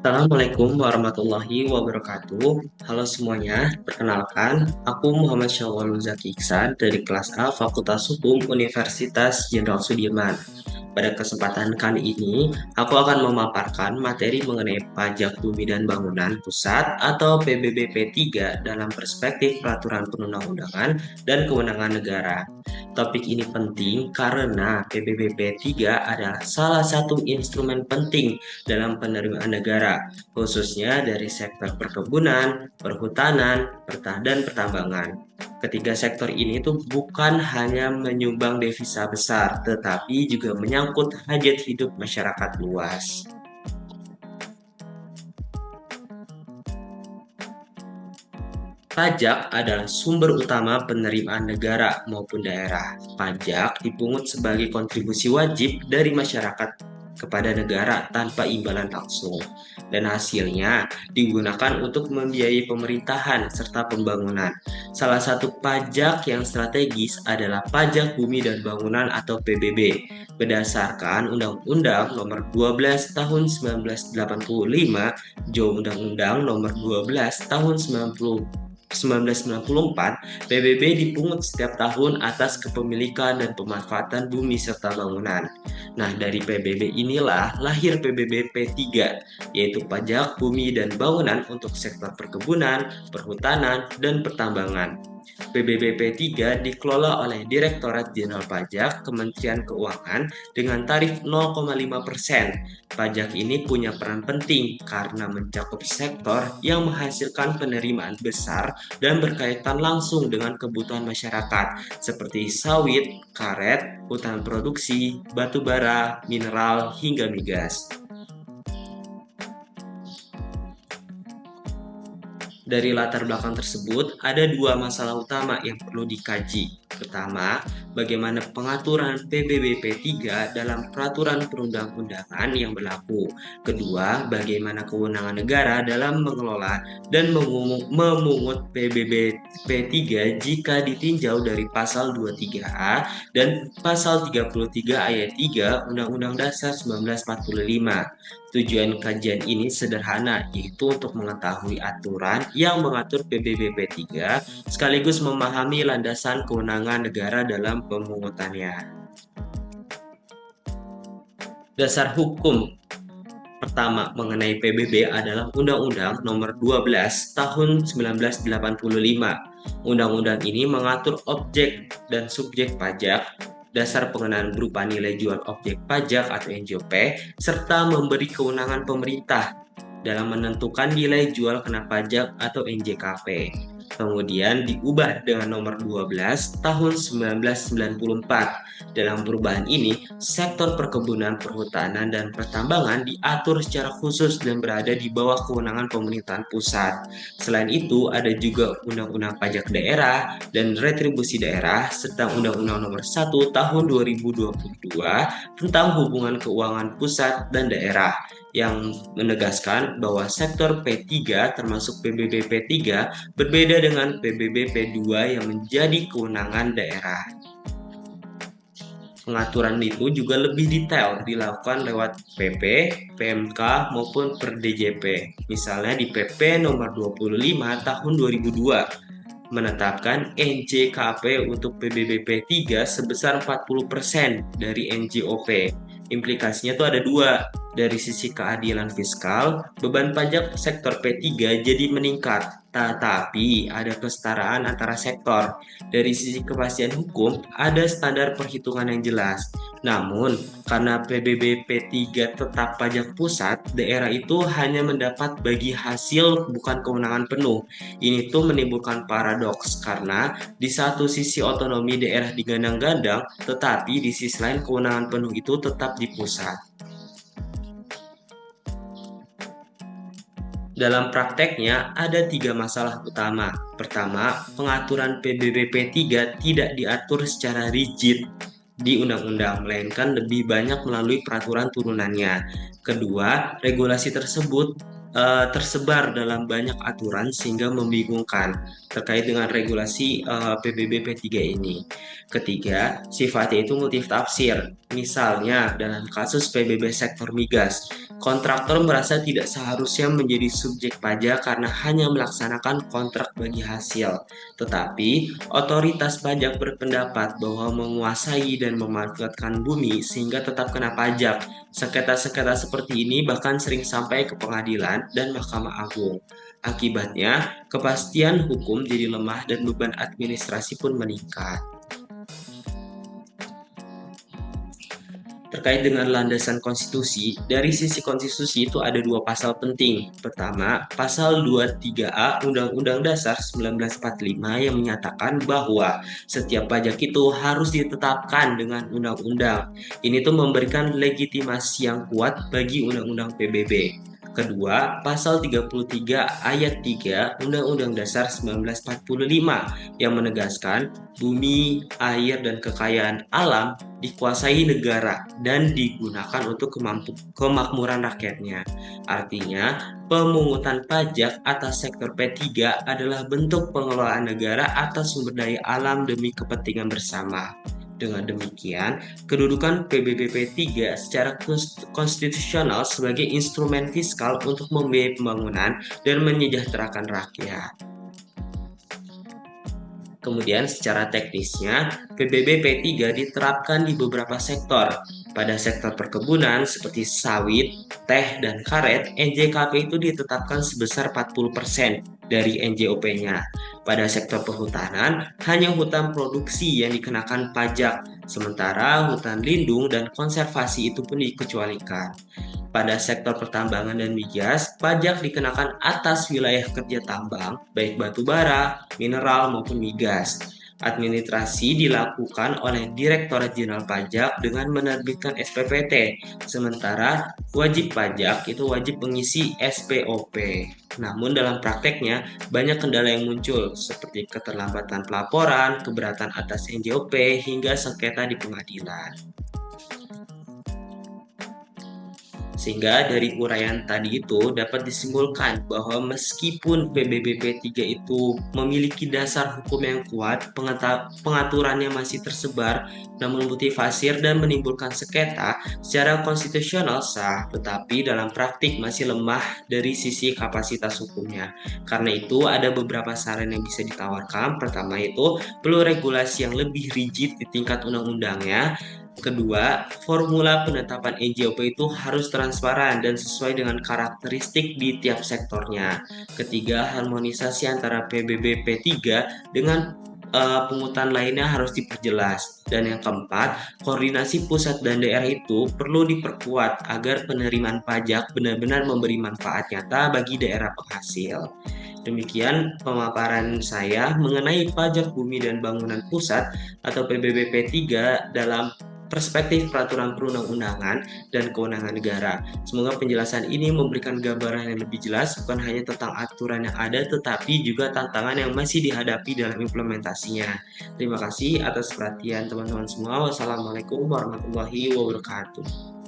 Assalamualaikum warahmatullahi wabarakatuh. Halo semuanya, perkenalkan, aku Muhammad Syawal Zaki Iksan dari kelas A Fakultas Hukum Universitas Jenderal Sudirman. Pada kesempatan kali ini, aku akan memaparkan materi mengenai pajak bumi dan bangunan pusat atau PBBP 3 dalam perspektif peraturan perundang-undangan dan kewenangan negara. Topik ini penting karena PBBP 3 adalah salah satu instrumen penting dalam penerimaan negara, khususnya dari sektor perkebunan, perhutanan, dan pertambangan. Ketiga sektor ini tuh bukan hanya menyumbang devisa besar, tetapi juga menyangkut hajat hidup masyarakat luas. Pajak adalah sumber utama penerimaan negara maupun daerah. Pajak dipungut sebagai kontribusi wajib dari masyarakat kepada negara tanpa imbalan langsung, dan hasilnya digunakan untuk membiayai pemerintahan serta pembangunan. Salah satu pajak yang strategis adalah pajak bumi dan bangunan atau PBB. Berdasarkan Undang-Undang Nomor 12 Tahun 1985, Undang-Undang Nomor 12 Tahun 1994, PBB dipungut setiap tahun atas kepemilikan dan pemanfaatan bumi serta bangunan. Nah, dari PBB inilah lahir PBB P3, yaitu pajak bumi dan bangunan untuk sektor perkebunan, perhutanan, dan pertambangan. PBB P3 dikelola oleh Direktorat Jenderal Pajak Kementerian Keuangan dengan tarif 0,5%. Pajak ini punya peran penting karena mencakup sektor yang menghasilkan penerimaan besar dan berkaitan langsung dengan kebutuhan masyarakat seperti sawit, karet, hutan produksi, batu bara, mineral, hingga migas. Dari latar belakang tersebut, ada dua masalah utama yang perlu dikaji. Pertama, bagaimana pengaturan PBBP 3 dalam peraturan perundang-undangan yang berlaku. Kedua, bagaimana kewenangan negara dalam mengelola dan memungut PBBP 3 jika ditinjau dari pasal 23A dan pasal 33 ayat 3 Undang-Undang Dasar 1945. Tujuan kajian ini sederhana, yaitu untuk mengetahui aturan yang mengatur PBBP 3 sekaligus memahami landasan kewenangan negara dalam pemungutannya. Dasar hukum pertama mengenai PBB adalah Undang-Undang Nomor 12 Tahun 1985. Undang-undang ini mengatur objek dan subjek pajak, dasar pengenaan berupa nilai jual objek pajak atau NJOP, serta memberi kewenangan pemerintah dalam menentukan nilai jual kena pajak atau NJKP. Kemudian diubah dengan nomor 12 tahun 1994. Dalam perubahan ini, sektor perkebunan, perhutanan, dan pertambangan diatur secara khusus dan berada di bawah kewenangan pemerintahan pusat. Selain itu, ada juga Undang-Undang Pajak Daerah dan Retribusi Daerah, serta Undang-Undang Nomor 1 Tahun 2022 tentang hubungan keuangan pusat dan daerah, yang menegaskan bahwa sektor P3 termasuk PBB P3 berbeda dengan PBB P2 yang menjadi kewenangan daerah. Pengaturan itu juga lebih detail dilakukan lewat PP, PMK, maupun per DJP. Misalnya di PP nomor 25 tahun 2002 menetapkan NJKP untuk PBB P3 sebesar 40% dari NJOP. Implikasinya tuh ada dua. Dari sisi keadilan fiskal, beban pajak sektor P3 jadi meningkat, tetapi ada kesetaraan antara sektor. Dari sisi kepastian hukum, ada standar perhitungan yang jelas. Namun, karena PBB P3 tetap pajak pusat, daerah itu hanya mendapat bagi hasil bukan kewenangan penuh. Ini tuh menimbulkan paradoks karena di satu sisi otonomi daerah digandang-gandang, tetapi di sisi lain kewenangan penuh itu tetap di pusat. Dalam prakteknya, ada tiga masalah utama. Pertama, pengaturan PBBP 3 tidak diatur secara rigid di undang-undang, melainkan lebih banyak melalui peraturan turunannya. Kedua, regulasi tersebut tersebar dalam banyak aturan sehingga membingungkan terkait dengan regulasi PBB P3 ini. Ketiga, sifatnya itu multitafsir. Misalnya dalam kasus PBB sektor migas, kontraktor merasa tidak seharusnya menjadi subjek pajak karena hanya melaksanakan kontrak bagi hasil. Tetapi, otoritas pajak berpendapat bahwa menguasai dan memanfaatkan bumi sehingga tetap kena pajak. Sengketa-sengketa seperti ini bahkan sering sampai ke pengadilan dan Mahkamah Agung. Akibatnya, kepastian hukum jadi lemah dan beban administrasi pun meningkat. Terkait dengan landasan konstitusi, dari sisi konstitusi itu ada dua pasal penting. Pertama, pasal 23A Undang-Undang Dasar 1945 yang menyatakan bahwa setiap pajak itu harus ditetapkan dengan undang-undang. Ini tuh memberikan legitimasi yang kuat bagi Undang-Undang PBB. Kedua, pasal 33 ayat 3 Undang-Undang Dasar 1945 yang menegaskan bumi, air, dan kekayaan alam dikuasai negara dan digunakan untuk kemakmuran rakyatnya. Artinya, pemungutan pajak atas sektor P3 adalah bentuk pengelolaan negara atas sumber daya alam demi kepentingan bersama. Dengan demikian, kedudukan PBB P3 secara konstitusional sebagai instrumen fiskal untuk membiayai pembangunan dan menyejahterakan rakyat. Kemudian secara teknisnya, PBB P3 diterapkan di beberapa sektor. Pada sektor perkebunan seperti sawit, teh, dan karet, NJKP itu ditetapkan sebesar 40% dari NJOP-nya. Pada sektor perhutanan, hanya hutan produksi yang dikenakan pajak, sementara hutan lindung dan konservasi itu pun dikecualikan. Pada sektor pertambangan dan migas, pajak dikenakan atas wilayah kerja tambang, baik batu bara, mineral, maupun migas. Administrasi dilakukan oleh Direktorat Jenderal Pajak dengan menerbitkan SPPT, sementara wajib pajak itu wajib mengisi SPOP. Namun dalam prakteknya, banyak kendala yang muncul, seperti keterlambatan pelaporan, keberatan atas NJOP, hingga sengketa di pengadilan. Sehingga dari uraian tadi itu dapat disimpulkan bahwa meskipun PBB P3 itu memiliki dasar hukum yang kuat, pengaturannya masih tersebar, namun multifasir dan menimbulkan sengketa, secara konstitusional sah, tetapi dalam praktik masih lemah dari sisi kapasitas hukumnya. Karena itu ada beberapa saran yang bisa ditawarkan. Pertama itu perlu regulasi yang lebih rigid di tingkat undang-undangnya. Kedua, formula penetapan NJOP itu harus transparan dan sesuai dengan karakteristik di tiap sektornya. Ketiga, harmonisasi antara PBB P3 dengan pungutan lainnya harus diperjelas. Dan yang keempat, koordinasi pusat dan daerah itu perlu diperkuat agar penerimaan pajak benar-benar memberi manfaat nyata bagi daerah penghasil. Demikian pemaparan saya mengenai pajak bumi dan bangunan pusat atau PBB P3 dalam perspektif peraturan perundang-undangan dan kewenangan negara. Semoga penjelasan ini memberikan gambaran yang lebih jelas bukan hanya tentang aturan yang ada tetapi juga tantangan yang masih dihadapi dalam implementasinya. Terima kasih atas perhatian teman-teman semua. Wassalamualaikum warahmatullahi wabarakatuh.